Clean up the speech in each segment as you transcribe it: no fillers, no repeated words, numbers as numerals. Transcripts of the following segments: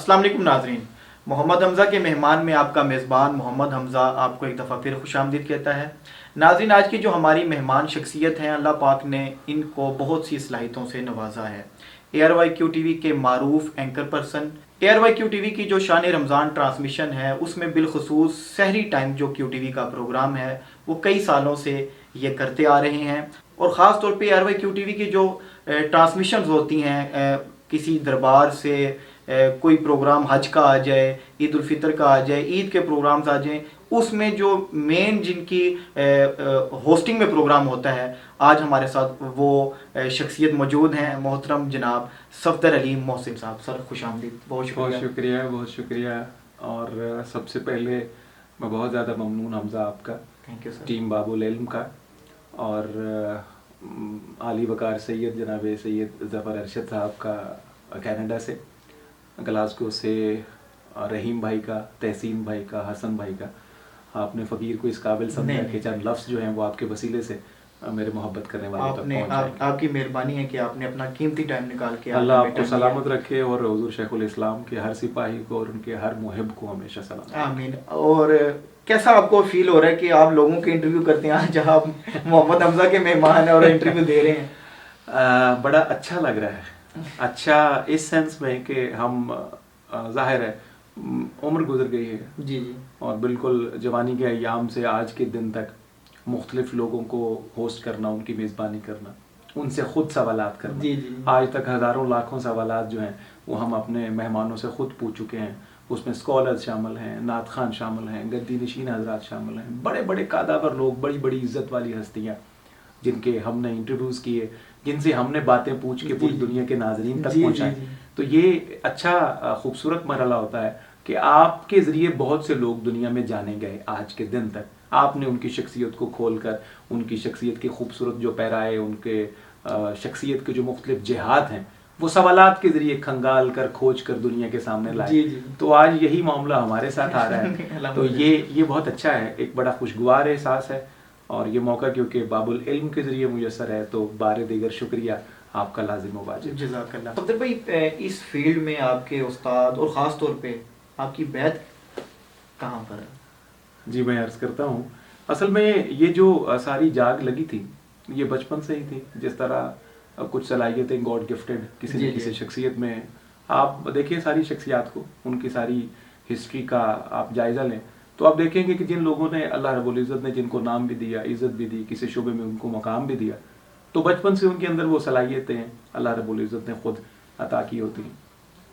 अस्सलाम वालेकुम नाजरीन, मोहम्मद हमज़ा के मेहमान में आपका मेज़बान मोहम्मद हमज़ा आपको एक दफ़ा फिर खुशामदीद कहता है। नाजरीन, आज की जो हमारी मेहमान शख्सियत हैं, अल्लाह पाक ने इनको बहुत सी सलाहियतों से नवाजा है। ARYQ TV के मारूफ एंकर पर्सन, ARYQ TV की जो शान रमज़ान ट्रांसमिशन है उसमें बिलखसूस सहरी टाइम जो QTV का प्रोग्राम है वो कई सालों से ये करते आ रहे हैं। और ख़ास तौर पे ARYQ TV की जो ट्रांसमिशंस होती हैं, किसी दरबार से कोई प्रोग्राम हज का आ जाए, ईद उल फितर का आ जाए, ईद के प्रोग्राम्स आ जाएं, उसमें जो मेन जिनकी होस्टिंग में प्रोग्राम होता है, आज हमारे साथ वो शख्सियत मौजूद हैं, मोहतरम जनाब सफदर अली मोहसिन साहब। सर खुशामदीद, बहुत शुक्रिया। बहुत शुक्रिया। और सबसे पहले मैं बहुत ज़्यादा ममनून हमज़ा आपका, थैंक यू सर, टीम बाबुल इल्म का, और आली वकार सैयद जनाब सैयद ज़फ़र अरशद साहब का कनाडा से, ग्लासगो से रहीम भाई का, तहसीन भाई का, हसन भाई का। आपने फ़कीर को इस काबिल समझा कि चंद लफ्ज़ जो हैं वो आपके वसीले से मेरे मोहब्बत करने वालों तक पहुँच जाएंगे। आपकी मेहरबानी है कि आपने अपना कीमती टाइम निकाल के अल्लाह आपको सलामत रखे और हुज़ूर शेखुल इस्लाम के हर सिपाही को और उनके हर मुहिब को हमेशा सलाम। आमीन। और कैसा आपको फील हो रहा है कि आप लोगों के इंटरव्यू करते हैं, आज आप मोहम्मद हमज़ा के मेहमान हैं और इंटरव्यू दे रहे हैं? बड़ा अच्छा लग रहा है। अच्छा इस सेंस में कि हम ज़ाहिर है उम्र गुजर गई है जी जी, और बिल्कुल जवानी के अयाम से आज के दिन तक मुख्तलिफ लोगों को होस्ट करना, उनकी मेज़बानी करना, उनसे ख़ुद सवालात करना। जी जी, आज तक हज़ारों लाखों सवालात जो हैं वो हम अपने मेहमानों से ख़ुद पूछ चुके हैं। उसमें स्कॉलर्स शामिल हैं, नात खान शामिल हैं, गद्दी नशीन हजरात शामिल हैं, बड़े बड़े कादावर लोग, बड़ी बड़ी इज़्ज़त वाली हस्तियाँ जिनके हमने इंटरव्यूज़ किए, जिनसे हमने बातें पूछ के पूरी दुनिया के नाजरीन तक पहुँचाएँ। तो ये अच्छा खूबसूरत मरहला होता है कि आपके ज़रिए बहुत से लोग दुनिया में जाने गए। आज के दिन तक आपने उनकी शख्सियत को खोल कर, उनकी शख्सियत के खूबसूरत जो पैराए, उनके शख्सियत के जो मुख्तलिफ जिहाद हैं, वो सवालात के ज़रिए खंगाल कर, खोज कर दुनिया के सामने लाए। तो आज यही मामला हमारे साथ आ रहा है। तो ये बहुत अच्छा है, एक बड़ा खुशगवार एहसास है। और ये मौका क्योंकि बाबुल इल्म के ज़रिए मुयसर है, तो बारे दीगर शुक्रिया आपका लाजिम वाजिब। जज़ाकल्लाह। सफदर भाई, इस फील्ड में आपके उस्ताद और ख़ास तौर पे आपकी बैत कहाँ पर है? जी मैं अर्ज़ करता हूँ, असल में ये जो सारी जाग लगी थी ये बचपन से ही थी। जिस तरह कुछ सलाहियतें गॉड गिफ्टेड किसी न किसी शख्सियत में, आप देखिए सारी शख्सियात को, उनकी सारी हिस्ट्री का आप जायज़ा लें तो आप देखेंगे कि जिन लोगों ने, अल्लाह रब्बुल इज़्ज़त ने जिनको नाम भी दिया, इज़्ज़त भी दी, किसी शुबे में उनको मकाम भी दिया, तो बचपन से उनके अंदर वो सलाहियतें अल्लाह रब्बुल इज़्ज़त ने ख़ुद अता की होती हैं।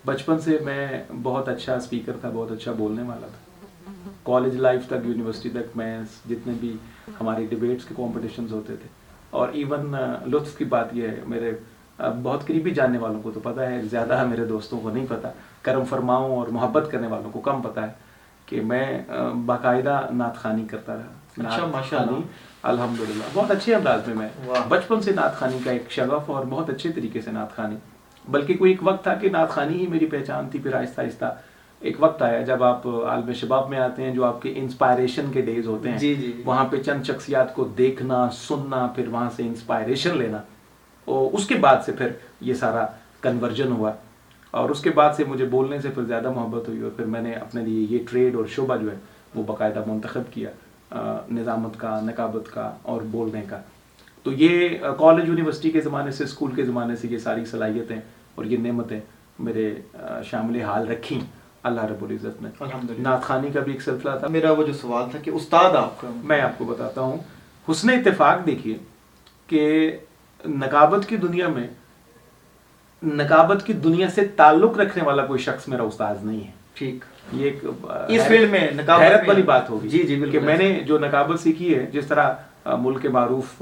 बचपन से मैं बहुत अच्छा स्पीकर था, बहुत अच्छा बोलने वाला था। कॉलेज लाइफ तक, यूनिवर्सिटी तक मैं जितने भी हमारे डिबेट्स के कॉम्पिटिशन्स होते थे, और इवन लुत्फ़ की बात यह है, मेरे बहुत करीबी जानने वालों को तो पता है, ज़्यादा मेरे दोस्तों को नहीं पता, करम फरमाओं और मोहब्बत करने वालों को कम पता है कि मैं बाकायदा नात खानी करता रहा। अच्छा, माशाअल्लाह, अल्हम्दुलिल्लाह, बहुत अच्छे अंदाज में मैं बचपन से नात खानी का एक शगफ, और बहुत अच्छे तरीके से नात खानी। बल्कि कोई एक वक्त था कि नात खानी ही मेरी पहचान थी। फिर आहिस्ता आहिस्ता एक वक्त आया जब आप आलम शबाब में आते हैं, जो आपके इंस्पायरेशन के डेज होते हैं, जी जी, वहाँ पे चंद शख्सियात को देखना, सुनना, फिर वहाँ से इंस्पायरेशन लेना, और उसके बाद से फिर ये सारा कन्वर्जन हुआ, और उसके बाद से मुझे बोलने से फिर ज़्यादा मोहब्बत हुई, और फिर मैंने अपने लिए ये ट्रेड और शुबा जो है वो बाकायदा मुंतखब किया, निज़ामत का, नकाबत का और बोलने का। तो ये कॉलेज यूनिवर्सिटी के ज़माने से, स्कूल के ज़माने से ये सारी सलाहियतें और ये नेमतें मेरे शामिल हाल रखी अल्लाह रब्बुल इज़्ज़त ने। अल्हम्दुलिल्लाह। नात खानी का भी एक सिलसिला था। मेरा वो जो सवाल था कि उस्ताद आपका, मैं आपको बताता हूँ, हुस्न इत्तेफाक देखिए कि नकाबत की दुनिया में, नकाबत की दुनिया से ताल्लुक़ रखने वाला कोई शख्स मेरा उस्ताद नहीं है। ठीक, ये एक इस फील्ड में नकाबत हैरत वाली बात होगी। जी जी, बिल्कुल। कि मैंने जो नकाबत सीखी है, जिस तरह मुल्क के मारूफ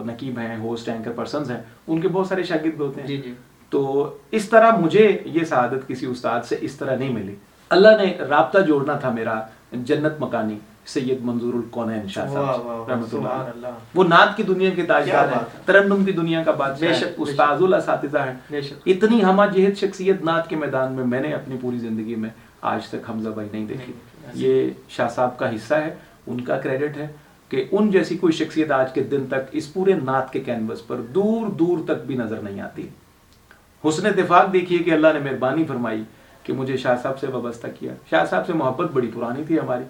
नकीब हैं, होस्ट एंकर पर्सन्स हैं, उनके बहुत सारे शागिर्द होते हैं। जी जी, तो इस तरह मुझे ये सआदत किसी उस्ताद से इस तरह नहीं मिली। अल्लाह ने राब्ता जोड़ना था मेरा जन्नत मकानी सैयद मंजूरुल कौनैन शाह साहब रहमतुल्लाह। वो नात की दुनिया के ताजदार हैं, तरन्नुम की दुनिया का बादशाह, उस्ताजुल असातिज़ा हैं। इतनी हमाजहत शख्सियत नात के मैदान में मैंने अपनी पूरी ज़िंदगी में आज तक हमज़ा भाई नहीं देखी। ये शाह साहब का हिस्सा है, उनका क्रेडिट है कि उन जैसी कोई शख्सियत आज के दिन तक इस पूरे नात के कैनवस पर दूर दूर तक भी नज़र नहीं आती। हुस्न इत्तेफाक देखिए कि अल्लाह ने मेहरबानी फरमाई कि मुझे शाह साहब से वाबस्ता किया। शाह साहब से मोहब्बत बड़ी पुरानी थी हमारी,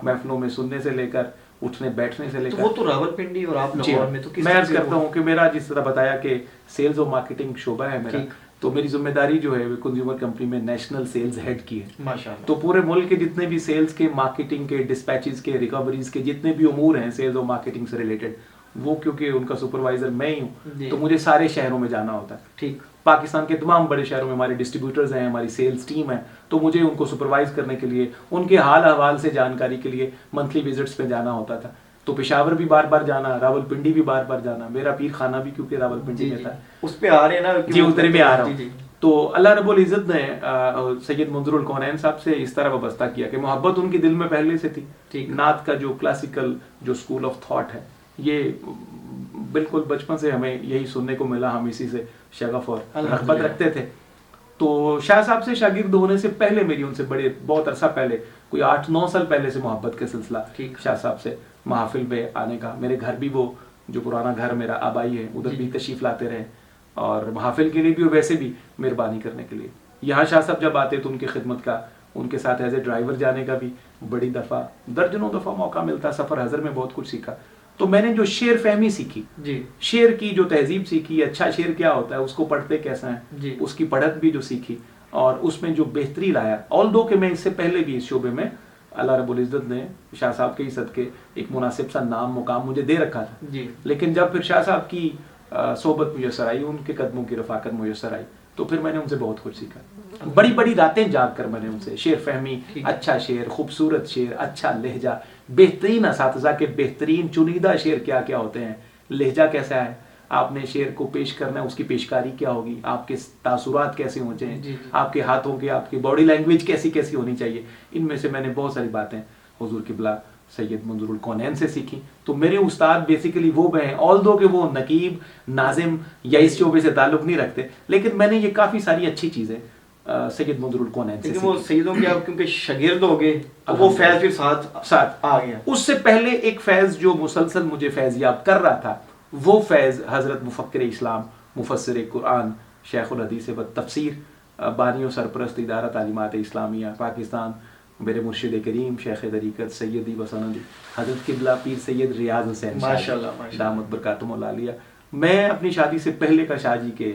महफिलों में सुनने से लेकर उठने बैठने से लेकर। तो वो तो रावलपिंडी और आप जी लाहौर में तो किस मैं अर्ज तरह करता हूँ कि मेरा जिस तरह बताया कि सेल्स और मार्केटिंग शोबा है मेरा, तो मेरी जिम्मेदारी जो है कंज्यूमर कंपनी में नेशनल सेल्स हेड की है। माशाल्लाह। तो पूरे मुल्क के जितने भी सेल्स के, मार्केटिंग के, डिस्पैचेस के, रिकवरीज के जितने भी उमूर हैं सेल्स और मार्केटिंग से रिलेटेड, वो क्योंकि उनका सुपरवाइजर मैं ही हूँ, तो मुझे सारे शहरों में जाना होता है। ठीक। पाकिस्तान के तमाम बड़े शहरों में हमारे डिस्ट्रीब्यूटर्स हैं, हमारी सेल्स टीम है, तो मुझे उनको सुपरवाइज करने के लिए, उनके हाल अहवाल से जानकारी के लिए मंथली विजिट्स पे जाना होता था। तो पेशावर भी बार बार जाना, रावलपिंडी भी बार बार जाना, मेरा पीर खाना भी क्योंकि रावलपिंडी में था। उस पे आ रहे हैं ना जी, उधर भी आ रहा हूँ। तो अल्लाह रब्बुल इज़्ज़त ने सैयद मंजूरुल कौनैन साहब से इस तरह वाबस्ता किया कि मोहब्बत उनके दिल में पहले से थी। नात का जो क्लासिकल जो स्कूल ऑफ थॉट है, ये बिल्कुल बचपन से हमें यही सुनने को मिला, हम इसी से शगफ और रग़बत रखते थे। तो शाह साहब से शागिर्द होने से पहले मेरी उनसे बहुत अरसा पहले, कोई 8-9 साल पहले से मोहब्बत का सिलसिला शाह साहब से महफिल में आने का। मेरे घर भी वो जो पुराना घर मेरा आबाई है उधर भी तशरीफ लाते रहे, और महफिल के लिए भी और वैसे भी मेहरबानी करने के लिए। यहाँ शाह साहब जब आते तो उनकी खिदमत का, उनके साथ एज ए ड्राइवर जाने का भी बड़ी दफ़ा, दर्जनों दफ़ा मौका मिलता। सफ़र हज़र में बहुत कुछ सीखा। तो मैंने जो शेर फहमी सीखी जी, शेर की जो तहजीब सीखी, अच्छा शेर क्या होता है, उसको पढ़ते कैसा है, उसकी पढ़त भी जो सीखी, और उसमें जो बेहतरी लाया। ऑल्दो कि मैं इससे पहले भी इस शोबे में अल्लाह रब्बुल इज़्ज़त ने शाह साहब के ही सदके एक मुनासिब सा नाम मुकाम मुझे दे रखा था जी। लेकिन जब फिर शाह साहब की सोबत मुयसर आई, उनके कदमों की रफाकत मुयसर आई, तो फिर मैंने उनसे बहुत कुछ सीखा। बड़ी बड़ी रातें जाग कर मैंने उनसे शेर फहमी, अच्छा शेर, खूबसूरत शेर, अच्छा लहजा, बेहतरीन असातिज़ा के बेहतरीन चुनिंदा शेर क्या क्या होते हैं, लहजा कैसा है, आपने शेर को पेश करना है, उसकी पेशकारी क्या होगी, आपके तासुरात कैसे होने चाहिए, आपके हाथों के, आपकी बॉडी लैंग्वेज कैसी कैसी होनी चाहिए। इनमें से मैंने बहुत सारी बातें हुजूर किबला सैयद मंजूरुल कौनैन से सीखी। तो मेरे उस्ताद बेसिकली वो हैं, ऑल्दो कि वो नकीब, नाजिम या इस शोबे से ताल्लुक नहीं रखते, लेकिन मैंने ये काफ़ी सारी अच्छी चीज़ें सैयद मंजूरुल कौनैन से सीखी। वो सैयदों के आप क्योंकि शागिर्द हो गए, तो वो फैज़ फिर साथ आ गया। उससे पहले एक फैज़ जो मुसलसल मुझे फैज़याब कर रहा था, वो फैज़ हज़रत मुफ़क्किर इस्लाम, मुफस्सिर कुरान, शेखुल हदीस व तफसीर, बानी और सरपरस्त इदारा तालीमात इस्लामिया पाकिस्तान, मेरे मुर्शिद करीम शेख तरीक़त सैयदी वसनद हज़रत किबला पीर सैयद रियाज़ हुसैन माशाअल्लाह दामत बरकातुहुम आलिया। मैं अपनी शादी से पहले का शाहजी के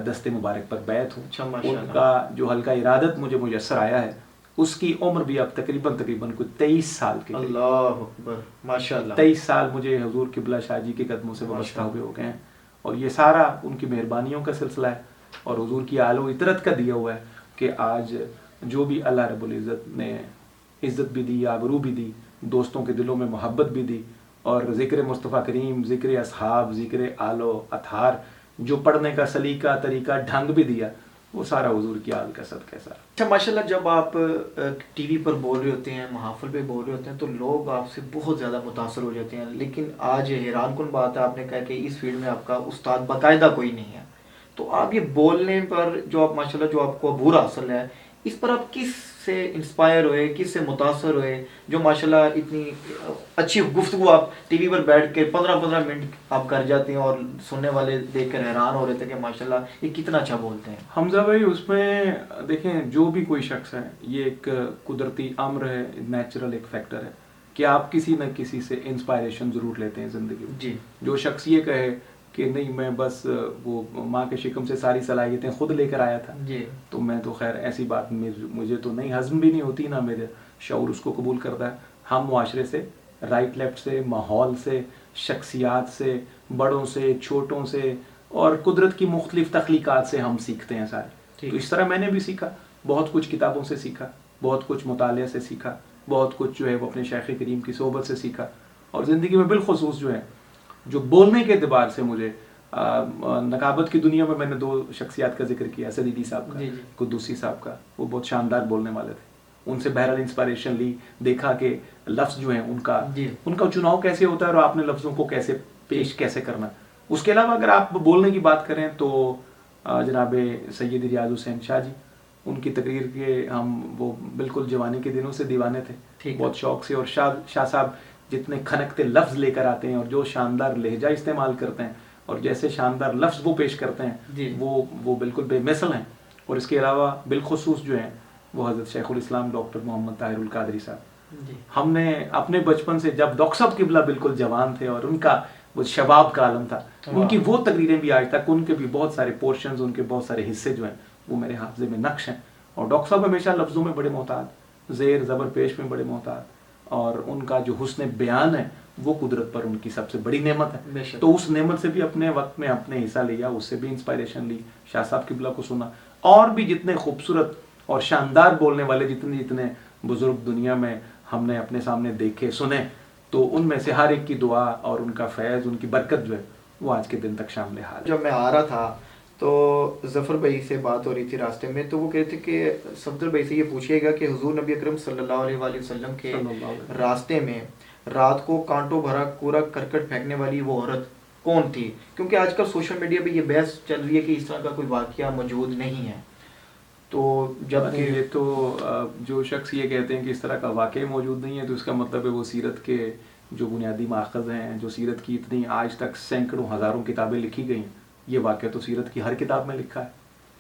दस्ते मुबारक पर बैत हूँ। उनका जो हल्का इरादत मुझे मुयस्सर आया है, उसकी उम्र भी अब तकरीबन कोई 23 साल के, अल्लाह अकबर, माशाअल्लाह 23 साल मुझे हुजूर किबला शाहजी के कदमों से वाबस्ता हुए हो गए हैं, और ये सारा उनकी मेहरबानियों का सिलसिला है और हुजूर की आलो इतरत का दिया हुआ है कि आज जो भी अल्लाह रब्बुल इज़्ज़त ने इज़्ज़त भी दी, आबरू भी दी, दोस्तों के दिलों में मोहब्बत भी दी, और ज़िक्र मुस्तफ़ा करीम, ज़िक्र असहाब, ज़िक्र आलो अथार, जो पढ़ने का सलीका तरीका ढंग भी दिया, वो सारा हुजूर की आल का सदका है। अच्छा माशाल्लाह, जब आप टीवी पर बोल रहे होते हैं, महफिल पे बोल रहे होते हैं, तो लोग आपसे बहुत ज़्यादा मुतासर हो जाते हैं, लेकिन आज हैरान कुन बात है, आपने कहा कि इस फील्ड में आपका उस्ताद बाकायदा कोई नहीं है, तो आप ये बोलने पर जो आप माशाल्लाह जो आपको अबूर हासिल है, इस पर आप किस से इंस्पायर हुए, किस से मुतासर हुए, जो माशाल्लाह इतनी अच्छी गुफ्तगू आप टीवी पर बैठ के 15-15 मिनट आप कर जाते हैं और सुनने वाले देखकर हैरान हो रहे थे कि माशाल्लाह ये कितना अच्छा बोलते हैं। हमजा भाई, उसमें देखें जो भी कोई शख्स है, ये एक कुदरती अम्र है, नेचुरल एक फैक्टर है कि आप किसी न किसी से इंस्पायरेशन ज़रूर लेते हैं ज़िंदगी में जी। जो शख्स ये कहे कि नहीं मैं बस वो माँ के शिकम से सारी सलाहियतें खुद लेकर आया था जी, तो मैं तो खैर ऐसी बात मुझे तो नहीं हज़म भी नहीं होती, ना मेरे शऊर उसको कबूल करता है। हम मुआशरे से, राइट लेफ्ट से, माहौल से, शख्सियात से, बड़ों से, छोटों से और कुदरत की मुख्तलिफ तख्लीक़ात से हम सीखते हैं सारे। तो इस तरह मैंने भी सीखा, बहुत कुछ किताबों से सीखा, बहुत कुछ मुताले से सीखा, बहुत कुछ जो है वो अपने शेख करीम की सोबत से सीखा, और ज़िंदगी में बिलखुसूस जो है जो बोलने के एतबार से मुझे नकाबत की दुनिया में मैंने 2 शख्सियात का जिक्र किया, सदीदी साहब का, कुद्दूसी साहब का, वो बहुत शानदार बोलने वाले थे, उनसे बहरहाल इंस्पायरेशन ली, देखा कि लफ्ज़ जो हैं उनका चुनाव कैसे होता है और आपने लफ्ज़ों को कैसे पेश कैसे करना। उसके अलावा अगर आप बोलने की बात करें तो जनाब सैयद रियाज़ हुसैन शाह जी, उनकी तकरीर के हम वो बिल्कुल जवानी के दिनों से दीवाने थे, बहुत शौक़ से, और शाह साहब जितने खनकते लफ्ज़ लेकर आते हैं और जो शानदार लहजा इस्तेमाल करते हैं और जैसे शानदार लफ्ज़ वो पेश करते हैं, वो बिल्कुल बेमिसल हैं। और इसके अलावा बिलखुसूस जो हैं वो हज़रत शेखुल इस्लाम डॉक्टर मोहम्मद ताहिरुल कादरी साहब। जी। हमने अपने बचपन से, जब डॉक्टर साहब किबला बिल्कुल जवान थे और उनका वो शबाब का आलम था, उनकी वो तकरीरें भी आज तक, उनके भी बहुत सारे पोर्शंस, उनके बहुत सारे हिस्से जो हैं वो मेरे हाफजे में नक्श हैं। और डॉक्टर साहब हमेशा लफ्ज़ों में बड़े मोहतात, ज़ेर ज़बर पेश में बड़े मोहतात, और उनका जो हुस्न बयान है वो कुदरत पर उनकी सबसे बड़ी नेमत है। तो उस नेमत से भी अपने वक्त में अपने हिस्सा लिया, उससे भी इंस्पायरेशन ली, शाह साहब किबला को सुना, और भी जितने खूबसूरत और शानदार बोलने वाले जितने जितने बुजुर्ग दुनिया में हमने अपने सामने देखे सुने, तो उनमें से हर एक की दुआ और उनका फैज़, उनकी बरकत जो है वो आज के दिन तक शामिल हाल है। जब मैं आ रहा था तो ज़फ़र भाई से बात हो रही थी रास्ते में, तो वो कहते कि सफदर भाई से ये पूछिएगा कि हुजूर नबी अकरम सल्लल्लाहु अलैहि वसल्लम के रास्ते में रात को कांटों भरा कूड़ा करकट फेंकने वाली वो औरत कौन थी, क्योंकि आजकल सोशल मीडिया पे ये बहस चल रही है कि इस तरह का कोई वाक़या मौजूद नहीं है। तो जब ये तो जो शख्स ये कहते हैं कि इस तरह का वाक़या मौजूद नहीं है, तो इसका मतलब है वो सीरत के जो बुनियादी माख़ज़ हैं, जो सीरत की इतनी आज तक सैकड़ों हज़ारों किताबें लिखी गई हैं, ये वाक़या तो सीरत की हर किताब में लिखा है।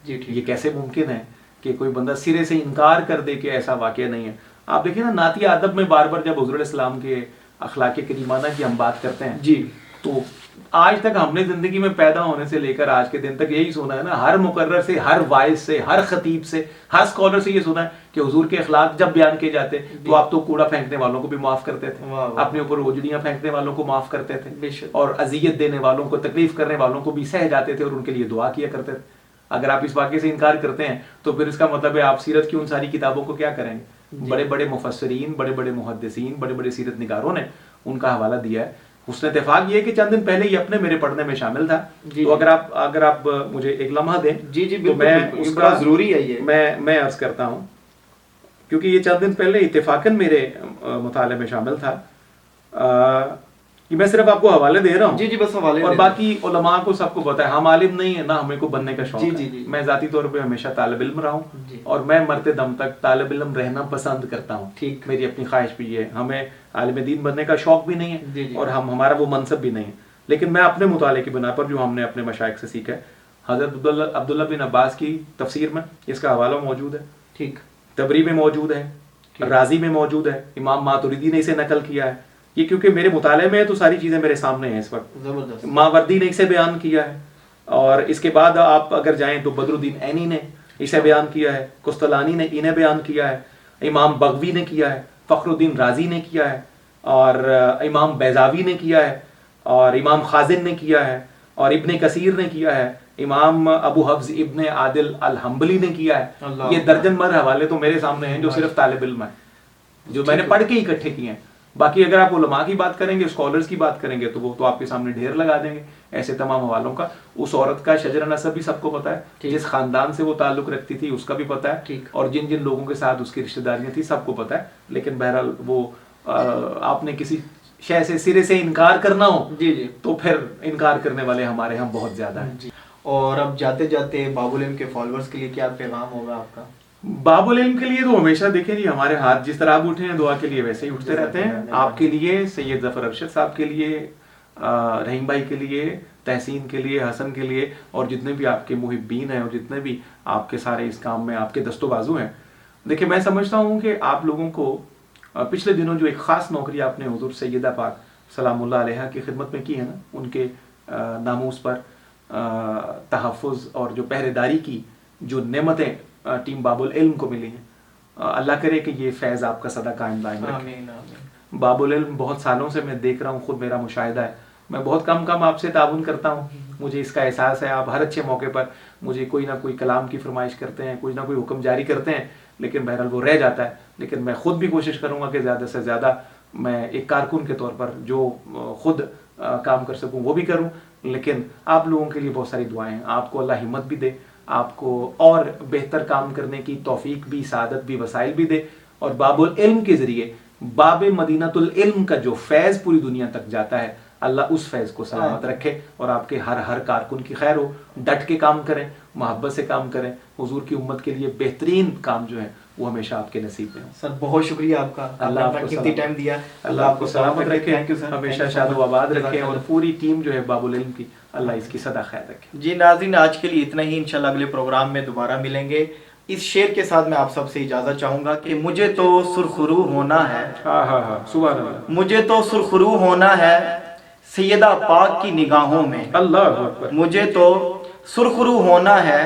जी ठीक। ये कैसे मुमकिन है कि कोई बंदा सिरे से इनकार कर दे कि ऐसा वाक़या नहीं है। आप देखिए ना, नाती अदब में बार बार जब हुज़ूर इस्लाम के अखलाक़ करीमाना की हम बात करते हैं जी, तो आज तक हमने ज़िंदगी में पैदा होने से लेकर आज के दिन तक यही सुना है ना, हर मुकर्रर से, हर वाइज से, हर खतीब से, हर स्कॉलर से ये सुना है कि हुजूर के अखलाक जब बयान किए जाते तो आप तो कूड़ा फेंकने वालों को भी माफ़ करते थे, अपने ऊपर ओजड़ियाँ फेंकने वालों को माफ़ करते थे, और अजियत देने वालों को, तकलीफ करने वालों को भी सह जाते थे और उनके लिए दुआ किया करते थे। अगर आप इस वाक़े से इनकार करते हैं तो फिर इसका मतलब है आप सीरत की उन सारी किताबों को क्या करेंगे। बड़े बड़े मुफस्सिरीन, बड़े बड़े मुहद्दिसीन, बड़े बड़े सीरत निगारों ने उनका हवाला दिया है। उसने इत्तेफाक ये कि चंद दिन पहले ही अपने मेरे पढ़ने में शामिल था। तो अगर आप मुझे एक लम्हा दें जी जी, तो मैं उसका जरूरी है ये, मैं अर्ज करता हूँ, क्योंकि ये चंद दिन पहले इत्तेफाकन मेरे मुताले में शामिल था। कि मैं सिर्फ आपको हवाले दे रहा हूँ। जी जी, बस हवाले, और बाकी उलमा को सबको पता है हम आलिम नहीं है ना, हमें को बनने का शौक जी, है। जी, जी। मैं जाती तौर पे हमेशा तालिब इल्म रहा हूँ और मैं मरते दम तक तालिब इल्म रहना पसंद करता हूँ। ठीक, मेरी अपनी ख्वाहिश भी है, हमें आलिम दीन बनने का शौक भी नहीं है, जी, जी। और हमारा वो मनसब भी नहीं है, लेकिन मैं अपने मुताले की बिना पर जो हमने अपने मशाइख से सीखा है, हज़रत अब्दुल्ला बिन अब्बास की तफसीर में इसका हवाला मौजूद है, ठीक, तबरी में मौजूद है, राजी में मौजूद है, इमाम मातुरिदी ने इसे नकल किया है। ये क्योंकि मेरे मुताले में है तो सारी चीज़ें मेरे सामने हैं इस वक्त। जबरदस्त। मावर्दी ने इसे बयान किया है, और इसके बाद आप अगर जाएं तो बदरुद्दीन ऐनी ने इसे बयान किया है, कुस्तलानी ने इन्हें बयान किया है, इमाम बगवी ने किया है, फ़खरुद्दीन राजी ने किया है, और इमाम बैजावी ने किया है, और इमाम खाजिन ने किया है, और इब्ने कसीर ने किया है, इमाम अबू हफ्ज़ इब्ने आदिल अल हम्बली ने किया है। ये दर्जन भर हवाले तो मेरे सामने हैं जो सिर्फ तालिब इल्म है, जो मैंने पढ़ के इकट्ठे किए हैं। बाकी अगर आप उलमा की बात करेंगे, स्कॉलर्स की बात करेंगे, तो वो तो आपके सामने ढेर लगा देंगे ऐसे तमाम हवालों का। उस औरत का शजर नसब भी सबको पता है, जिस खानदान से वो ताल्लुक रखती थी उसका भी पता है, और जिन जिन लोगों के साथ उसकी रिश्तेदारियां थी सबको पता है। लेकिन बहरहाल वो आपने किसी शय से सिरे से इनकार करना हो जी जी, तो फिर इनकार करने वाले हमारे यहाँ बहुत ज्यादा है। और अब जाते जाते बाबुल इल्म के फॉलोअर्स के लिए क्या पैगाम होगा आपका? बाबुल इल्म के लिए तो हमेशा देखें जी, हमारे हाथ जिस तरह आप उठे हैं दुआ के लिए वैसे ही उठते रहते हैं। आपके लिए, सैयद ज़फ़र अरशद साहब के लिए, रहीम भाई के लिए, तहसीन के लिए, हसन के लिए, और जितने भी आपके मुहिब्बीन हैं और जितने भी आपके सारे इस काम में आपके दस्तो बाजू हैं। देखिए, मैं समझता हूँ कि आप लोगों को पिछले दिनों जो एक ख़ास नौकरी आपने हुज़ूर सैयदा पाक सलामुल्लाह अलैहा की खिदमत में की है ना, उनके नामूस पर तहफ़्फ़ुज़ और जो पहरेदारी की जो नेमतें टीम बाबुल इल्म को मिली हैं, अल्लाह करे कि ये फैज़ आपका सदा कायम दायम रखे। आमीन आमीन। बाबुल इल्म बहुत सालों से मैं देख रहा हूँ, खुद मेरा मुशाहिदा है, मैं बहुत कम आपसे ताउन करता हूँ, मुझे इसका एहसास है। आप हर अच्छे मौके पर मुझे कोई ना कोई कलाम की फरमाइश करते हैं, कोई ना कोई हुक्म जारी करते हैं, लेकिन बहरहाल वो रह जाता है। लेकिन मैं खुद भी कोशिश करूँगा कि ज़्यादा से ज़्यादा मैं एक कारकुन के तौर पर जो खुद काम कर सकूँ वो भी करूँ। लेकिन आप लोगों के लिए बहुत सारी दुआएं हैं, आपको अल्लाह हिम्मत भी दे, आपको और बेहतर काम करने की तौफीक भी, सादत भी, वसाइल भी दे, और बाबुल इल्म के ज़रिए बाब मदीनतुल इल्म का जो फैज़ पूरी दुनिया तक जाता है, अल्लाह उस फैज़ को सलामत रखे और आपके हर कारकुन की खैर हो। डट के काम करें, मोहब्बत से काम करें, हुजूर की उम्मत के लिए बेहतरीन काम जो है वो हमेशा आपके नसीब में हो। सर बहुत शुक्रिया आपका, अल्लाह आपने कीमती टाइम दिया। अल्लाह आपको सलामत रखे, थैंक यू सर, हमेशा शाद आबाद रखे, और पूरी टीम जो है बाबुल इल्म की, अल्लाह इसकी सदा खैर रखे। जी नाज़रीन, आज के लिए इतना ही। इंशाल्लाह अगले प्रोग्राम में दोबारा मिलेंगे। इस शेर के साथ मैं आप सबसे इजाज़त चाहूँगा कि मुझे तो सुरखरू होना है, हाँ हाँ हाँ, सुभान अल्लाह, मुझे तो सुरखरू होना है सैयदा पाक की निगाहों में, अल्लाह अकबर, मुझे तो सुरखरू होना है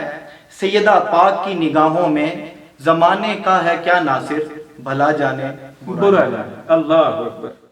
सैयदा पाक की निगाहों में, ज़माने का है क्या नासिर भला जाने बुरा बुरा जाने, अल्लाह अकबर।